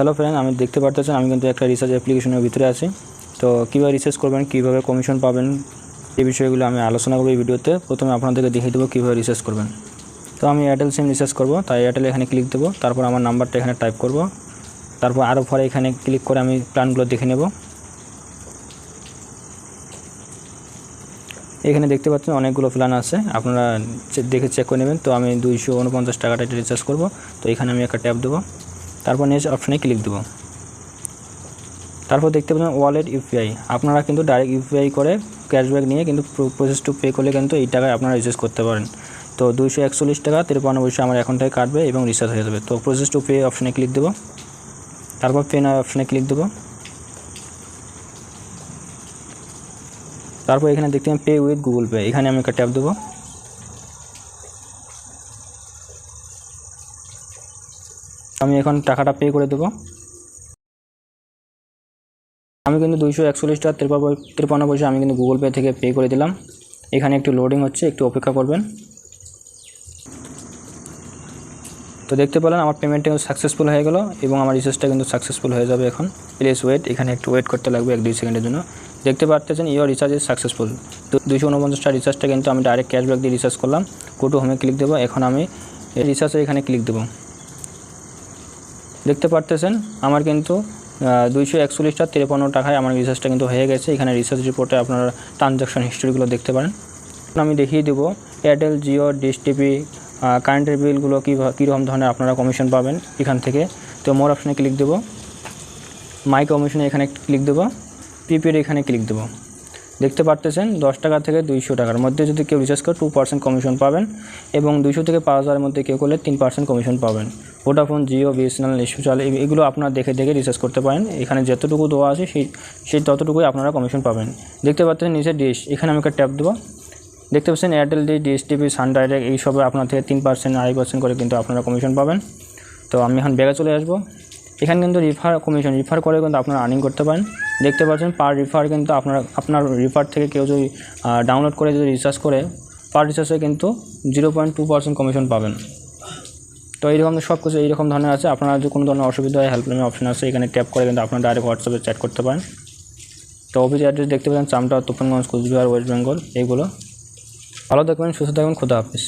Hello friend, আমি দেখতে পারতেছেন আমি কিন্তু একটা রিসার্চ অ্যাপ্লিকেশনের ভিতরে আছি। তো কীভাবে রিসার্চ করবেন, কীভাবে কমিশন পাবেন, এই বিষয়গুলো আমি আলোচনা করব এই ভিডিওতে। প্রথমে আপনাদেরকে দেখিয়ে দেবো কীভাবে রিসার্চ করবেন। তো আমি এয়ারটেল সিম রিসার্চ করব, তাই এয়ারটেল এখানে ক্লিক দেবো। তারপর আমার নাম্বারটা এখানে টাইপ করব। তারপর আরও পরে এখানে ক্লিক করে আমি প্ল্যানগুলো দেখে নেব। এখানে দেখতে পাচ্ছেন অনেকগুলো প্ল্যান আছে, আপনারা দেখে চেক করে নেবেন। তো আমি 249 টাকাটা এটা রিচার্জ করব। তো এখানে আমি একটা ট্যাপ দেবো, তারপর নেক্সট অপশানে ক্লিক দেবো। তারপর দেখতে পাচ্ছেন ওয়ালেট ইউপিআই, আপনারা কিন্তু ডাইরেক্ট ইউপিআই করে ক্যাশব্যাক নিয়ে কিন্তু প্রসেস টু পে করলে কিন্তু এই টাকায় আপনারা রিচার্জ করতে পারেন। তো 241 টাকা 53 পয়সা আমার অ্যাকাউন্টে কাটবে এবং রিচার্জ হয়ে যাবে। তো প্রসেস টু পে অপশানে ক্লিক দেবো, তারপর পে নাও অপশানে ক্লিক দেবো। তারপর এখানে দেখতে পাবেন পে উইথ গুগল পে, এখানে আমি একটা ট্যাপ দেবো। আমি এখন টাকাটা পে করে দেবো। আমি কিন্তু 241 টাকা 53 পয়সা আমি কিন্তু গুগল পে থেকে পে করে দিলাম। এখানে একটু লোডিং হচ্ছে, একটু অপেক্ষা করবেন। তো দেখতে পেলেন আমার পেমেন্টটা সাকসেসফুল হয়ে গেল এবং আমার রিচার্জটা কিন্তু সাকসেসফুল হয়ে যাবে এখন। প্লিজ ওয়েট, এখানে একটু ওয়েট করতে লাগবে 1-2 সেকেন্ডের জন্য। দেখতে পাচ্ছেন ইওর রিচার্জ ইজ সাকসেসফুল। 249 টাকা রিচার্জটা কিন্তু আমি ডাইরেক্ট ক্যাশব্যাক দিয়ে রিচার্জ করলাম। গো টু হোমে ক্লিক দেবো। এখন আমি রিচার্জে এখানে ক্লিক দেবো। দেখতে পাচ্ছেন আমার কিন্তু 241 টাকা 53 টাকায় আমার রিচার্জটা কিন্তু হয়ে গেছে। এখানে রিচার্জ রিপোর্টে আপনারা ট্রানজ্যাকশন হিস্ট্রিগুলো দেখতে পারেন। আমি দেখিয়ে দেবো এয়ারটেল, জিও, ডিশ টিভি, কারেন্টের বিলগুলো কীরকম ধরনের আপনারা কমিশন পাবেন এখান থেকে। তো মোর অপশানে ক্লিক দেবো, মাই কমিশনে এখানে ক্লিক দেবো, প্রিপেড এখানে ক্লিক দেবো। দেখতে পারতেছেন 10 টাকা থেকে 200 টাকার মধ্যে যদি কেউ রিচার্জ করে 2% কমিশন পাবেন এবং 200 থেকে 5000-এর মধ্যে কেউ করলে 3% কমিশন পাবেন। ভোডাফোন, জিও, বিএসএনএল, সোশ্যাল এগুলো আপনারা দেখে রিচার্জ করতে পারেন। এখানে যতটুকু দেওয়া আছে সেই ততটুকুই আপনারা কমিশন পাবেন। দেখতে পাচ্ছেন নিচে ডিশ, এখানে আমি একটা ট্যাপ দেবো। দেখতে পাচ্ছেন এয়ারটেল, ডিশ টিভি, সান ডাইরেক্ট এইসবে আপনার থেকে 3%, 2.5% করে কিন্তু আপনারা কমিশন পাবেন। তো আমি এখন ব্যাগে চলে আসবো। এখানে কিন্তু রিফার করে কিন্তু আপনারা আর্নিং করতে পারেন। দেখতে পাচ্ছেন পার রিফার কিন্তু আপনার রিফার থেকে কেউ যদি ডাউনলোড করে যদি রিচার্জ করে পার রিচার্জে কিন্তু 0.2% কমিশন পাবেন। তো এইরকম সব কিছু এইরকম ধরনের আছে। আপনারা যদি কোনো ধরনের অসুবিধা হয় হেল্পলাইন অপশন আছে, এখানে ট্যাপ করে কিন্তু আপনারা ডাইরেক্ট হোয়াটসঅ্যাপে চ্যাট করতে পারেন। তো অফিস অ্যাড্রেস দেখতে পাচ্ছেন চামটা, তুফানগঞ্জ, কোচবিহার, ওয়েস্ট বেঙ্গল। এইগুলো ভালো থাকবেন, সুস্থ থাকবেন, খুদা হাফেজ।